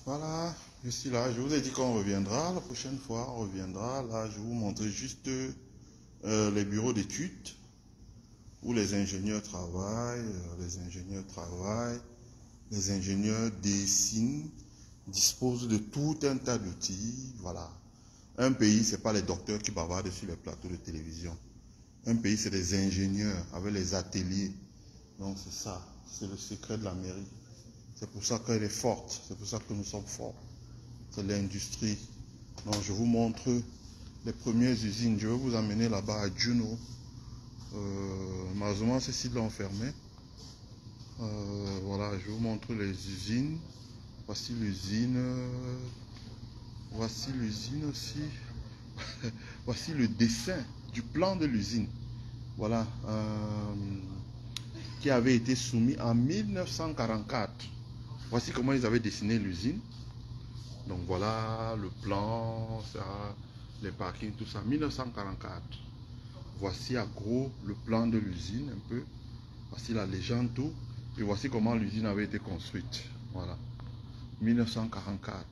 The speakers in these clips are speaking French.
Voilà, je suis là. Je vous ai dit qu'on reviendra. La prochaine fois, on reviendra. Là, je vais vous montrer juste les bureaux d'études où les ingénieurs travaillent. Les ingénieurs dessinent, disposent de tout un tas d'outils. Voilà. Un pays, ce n'est pas les docteurs qui bavardent sur les plateaux de télévision. Un pays, c'est des ingénieurs avec les ateliers. Donc, c'est ça. C'est le secret de la mairie. C'est pour ça qu'elle est forte. C'est pour ça que nous sommes forts. C'est l'industrie. Donc, je vous montre les premières usines. Je vais vous amener là-bas à Juno. Malheureusement, ces sites l'ont fermé. Voilà, je vous montre les usines. Voici l'usine. Voici l'usine aussi. Voici le dessin du plan de l'usine. Voilà. Qui avait été soumis en 1944. Voici comment ils avaient dessiné l'usine. Donc voilà le plan, ça, les parkings, tout ça. 1944. Voici à gros le plan de l'usine un peu. Voici la légende, tout. Et voici comment l'usine avait été construite. Voilà. 1944.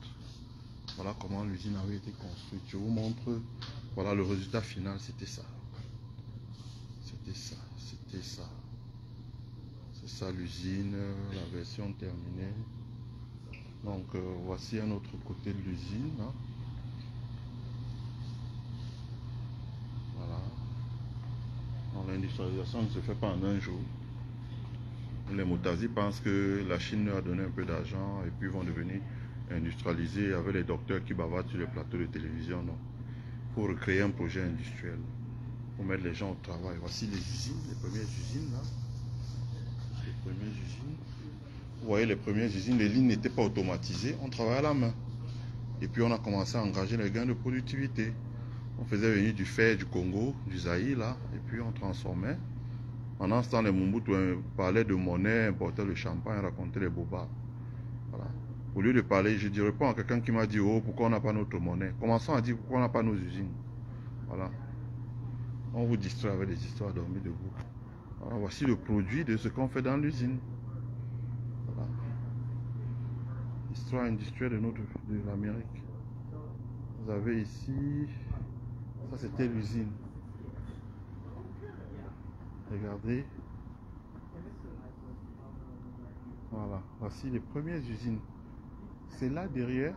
Voilà comment l'usine avait été construite. Je vous montre. Voilà le résultat final, c'était ça. C'était ça. C'était ça. C'est ça l'usine, la version terminée. Donc voici un autre côté de l'usine. Hein. Voilà. L'industrialisation ne se fait pas en un jour. Les Moutazi pensent que la Chine leur a donné un peu d'argent et puis vont devenir industrialisés avec les docteurs qui bavardent sur les plateaux de télévision. Non. Il faut recréer un projet industriel pour mettre les gens au travail. Voici les usines, les premières usines là. Les premières usines. Vous voyez les premières usines, les lignes n'étaient pas automatisées, on travaillait à la main. Et puis on a commencé à engager les gains de productivité. On faisait venir du fer du Congo, du Zaïre là, et puis on transformait. Pendant ce temps, les Mobutu parlaient de monnaie, importaient le champagne, racontaient les bobards. Voilà. Au lieu de parler, je dirais pas à quelqu'un qui m'a dit, oh, pourquoi on n'a pas notre monnaie? Commençons à dire pourquoi on n'a pas nos usines. Voilà. On vous distrait avec des histoires dormies debout. Voilà. Voici le produit de ce qu'on fait dans l'usine. Voilà. Histoire industrielle de l'Amérique. Vous avez ici, ça c'était l'usine. Regardez. Voilà, voici les premières usines. C'est là derrière.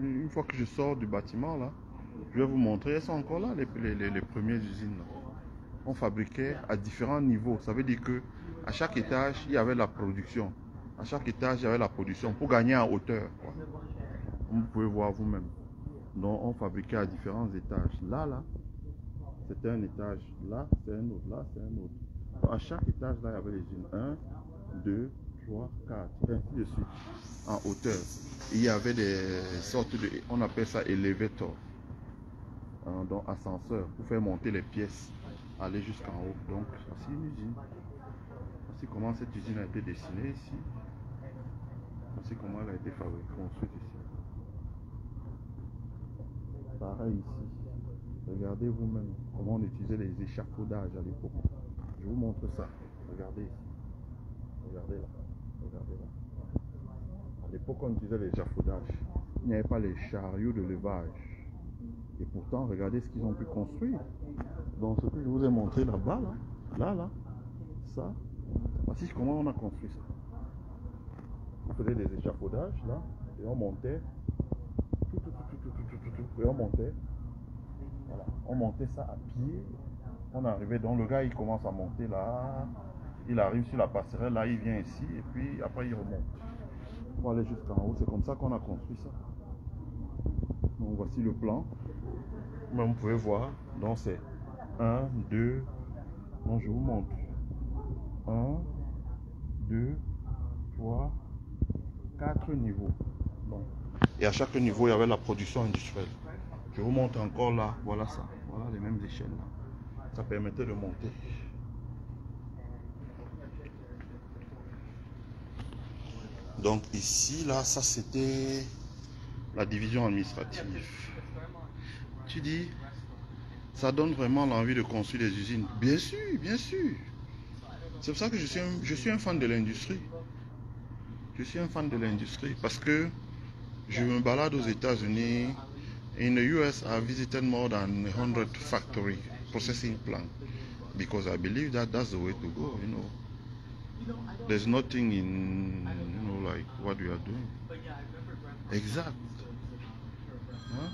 Une fois que je sors du bâtiment là, je vais vous montrer. Elles sont encore là, les premières usines. Là. On fabriquait à différents niveaux. Ça veut dire que à chaque étage, il y avait la production. À chaque étage, il y avait la production pour gagner en hauteur. Quoi. Vous pouvez voir vous-même. Donc, on fabriquait à différents étages. Là, c'était un étage. Là, c'est un autre. Là, c'est un autre. Donc, à chaque étage, là, il y avait les usines. 1, 2, 3, 4, ainsi de suite. En hauteur. Et il y avait des sortes de... On appelle ça elevator. Donc, ascenseur. Pour faire monter les pièces. Aller jusqu'en haut. Donc, voici une usine. Voici comment cette usine a été dessinée ici. Voici comment elle a été fabriquée, construite ici. Pareil ici. Regardez vous-même comment on utilisait les échafaudages à l'époque. Je vous montre ça. Regardez ici. Regardez là. Regardez là. À l'époque, on utilisait les échafaudages. Il n'y avait pas les chariots de levage. Et pourtant, regardez ce qu'ils ont pu construire. Donc, ce que je vous ai montré là-bas, là, ça. Voici comment on a construit ça. On faisait des échafaudages là, et on montait. Et on montait. Voilà. On montait ça à pied. On arrivait, donc le gars il commence à monter là. Il arrive sur la passerelle, là il vient ici, et puis après il remonte. Pour aller jusqu'en haut, c'est comme ça qu'on a construit ça. Donc voici le plan. Mais vous pouvez voir, donc c'est 1, 2, donc je vous montre. 1, 2, 3, 4 niveaux. Donc, et à chaque niveau, il y avait la production industrielle. Je vous montre encore là, voilà ça. Voilà les mêmes échelles là. Ça permettait de monter. Donc ici, là, ça c'était la division administrative. Tu dis, ça donne vraiment l'envie de construire des usines. Bien sûr, bien sûr. C'est pour ça que je suis un fan de l'industrie. Je suis un fan de l'industrie parce que je me balade aux États-Unis. In the US, I visited more than 100 factory processing plant because I believe that that's the way to go. You know, there's nothing in like what we are doing. Exact. Hein?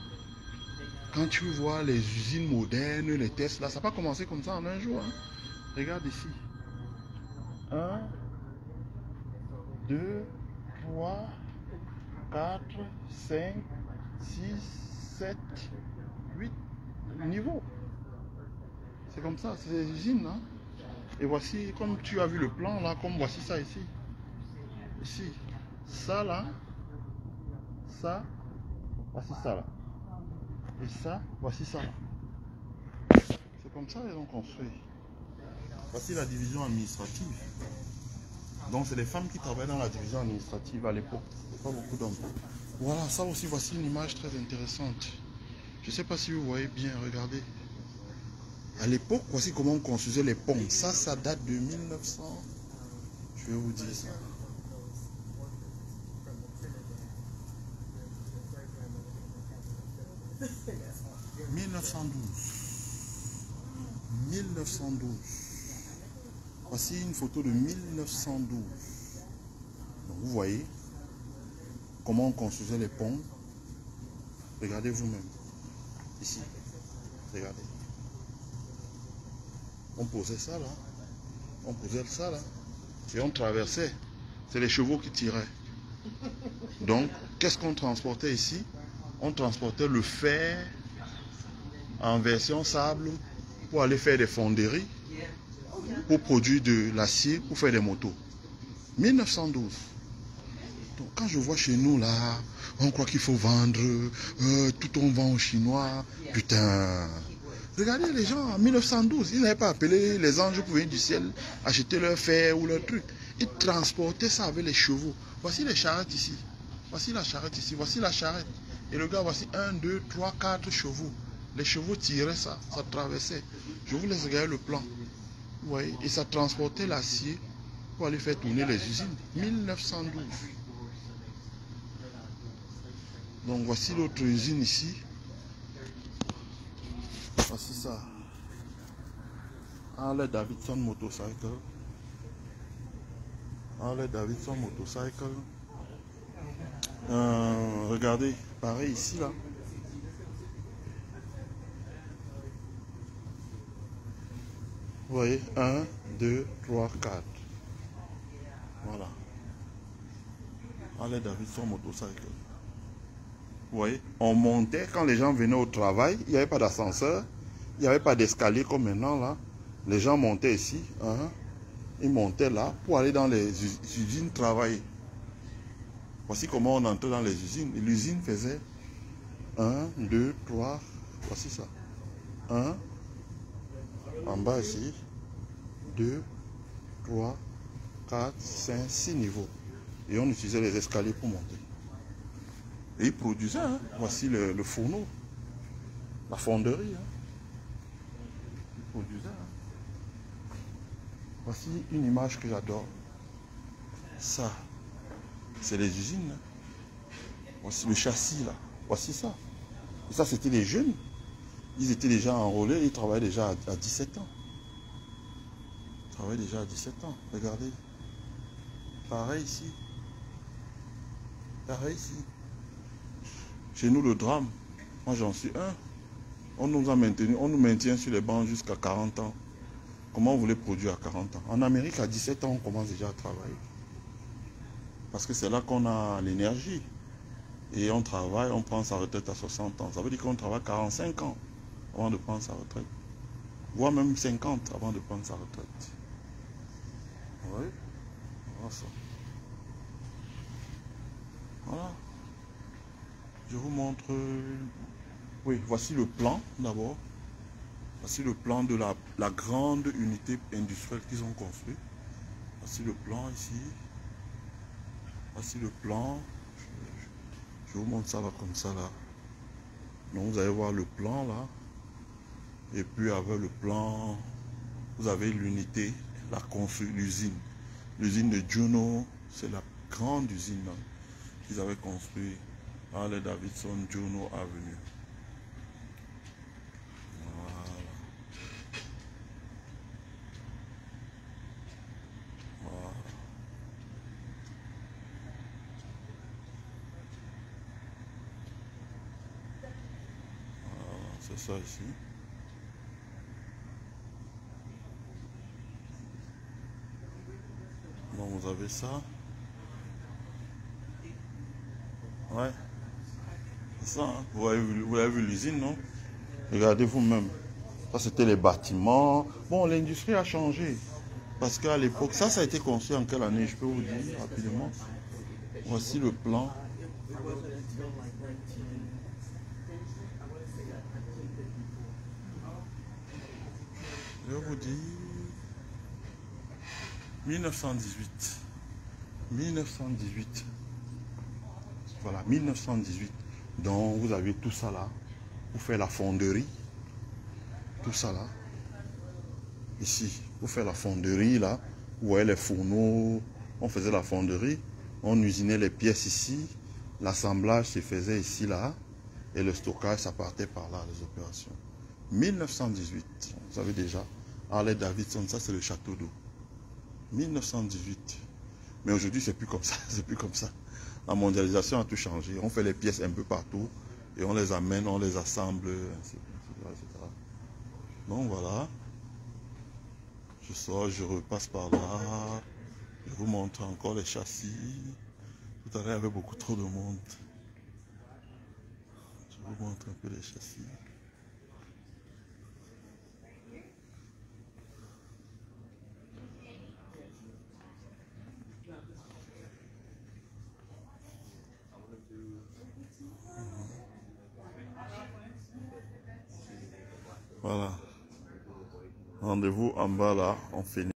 Quand tu vois les usines modernes, les tests là, ça n'a pas commencé comme ça en un jour. Hein? Regarde ici. 1, 2, 3, 4, 5, 6, 7, 8 niveaux. C'est comme ça, c'est des usines. Hein? Et voici, comme tu as vu le plan là, comme voici ça ici. Ici. Ça là. Ça. Voici ça là. Et ça, voici ça là. C'est comme ça qu'ils ont construit. Voici la division administrative. Donc c'est les femmes qui travaillent dans la division administrative à l'époque. Pas beaucoup d'hommes. Voilà, ça aussi, voici une image très intéressante. Je ne sais pas si vous voyez bien, regardez. À l'époque, voici comment on construisait les ponts. Ça date de 1900. Je vais vous dire ça. 1912. 1912. Voici une photo de 1912. Donc vous voyez comment on construisait les ponts. Regardez vous-même. Ici. Regardez. On posait ça là. On posait ça là. Et on traversait. C'est les chevaux qui tiraient. Donc, qu'est-ce qu'on transportait ici? On transportait le fer en version sable pour aller faire des fonderies, pour produire de l'acier, pour faire des motos. 1912. Donc, quand je vois chez nous là, on croit qu'il faut vendre, tout on vend aux Chinois. Putain. Regardez les gens en 1912, ils n'avaient pas appelé les anges pour venir du ciel acheter leur fer ou leur truc. Ils transportaient ça avec les chevaux. Voici les charrettes ici. Voici la charrette ici. Voici la charrette. Et le gars, voici 1, 2, 3, 4 chevaux. Les chevaux tiraient ça, ça traversait. Je vous laisse regarder le plan. Vous voyez, et ça transportait l'acier pour aller faire tourner les usines. 1912. Donc voici l'autre usine ici. Voici ça. Harley Davidson Motorcycle. Harley Davidson Motorcycle. Regardez, pareil ici là. Vous voyez, 1, 2, 3, 4. Voilà. Harley Davidson Motorcycle. Vous voyez, on montait quand les gens venaient au travail. Il n'y avait pas d'ascenseur. Il n'y avait pas d'escalier comme maintenant là. Les gens montaient ici. Hein, ils montaient là pour aller dans les usines travailler. Voici comment on entrait dans les usines. L'usine faisait 1, 2, 3. Voici ça. 1. En bas ici. 2, 3, 4, 5, 6 niveaux. Et on utilisait les escaliers pour monter. Et ils produisaient. Hein. Voici le fourneau. La fonderie. Hein. Ils produisaient. Hein. Voici une image que j'adore. Ça, c'est les usines. Hein. Voici le châssis là. Voici ça. Et ça, c'était les jeunes. Ils étaient déjà enrôlés. Ils travaillaient déjà à 17 ans. Ils travaillaient déjà à 17 ans. Regardez. Pareil ici. Pareil ici. Chez nous, le drame. Moi, j'en suis un. On nous a maintenu. On nous maintient sur les bancs jusqu'à 40 ans. Comment vous voulez produire à 40 ans? En Amérique, à 17 ans, on commence déjà à travailler. Parce que c'est là qu'on a l'énergie. Et on travaille, on prend sa retraite à 60 ans. Ça veut dire qu'on travaille 45 ans avant de prendre sa retraite. Voire même 50 avant de prendre sa retraite. Oui. Voilà ça. Voilà. Je vous montre... Oui, voici le plan d'abord. Voici le plan de la grande unité industrielle qu'ils ont construite. Voici le plan ici. Voici le plan. Je vous montre ça là comme ça là. Donc vous allez voir le plan là. Et puis avec le plan, vous avez l'unité, la construit l'usine. L'usine de Juno, c'est la grande usine là qu'ils avaient construit Harley Davidson, Juno Avenue. Voilà. Voilà. Voilà, c'est ça ici. Donc vous avez ça. Ouais. C'est ça, hein. Vous avez vu l'usine, non? Regardez vous-même. Ça, c'était les bâtiments. Bon, l'industrie a changé. Parce qu'à l'époque, ça a été construit en quelle année? Je peux vous dire rapidement. Voici le plan. Je vais vous dire 1918. 1918. Voilà, 1918. Donc, vous avez tout ça là. Vous faites la fonderie. Tout ça là. Ici, vous faites la fonderie là. Vous voyez les fourneaux. On faisait la fonderie. On usinait les pièces ici. L'assemblage se faisait ici là. Et le stockage, ça partait par là, les opérations. 1918. Vous savez déjà. Harley Davidson, ça c'est le château d'eau. 1918. Mais aujourd'hui, c'est plus comme ça. C'est plus comme ça. La mondialisation a tout changé. On fait les pièces un peu partout et on les amène, on les assemble, etc. Donc voilà. Je sors, je repasse par là. Je vous montre encore les châssis. Tout à l'heure, il y avait beaucoup trop de monde. Je vous montre un peu les châssis. Voilà. Rendez-vous en bas là, on finit.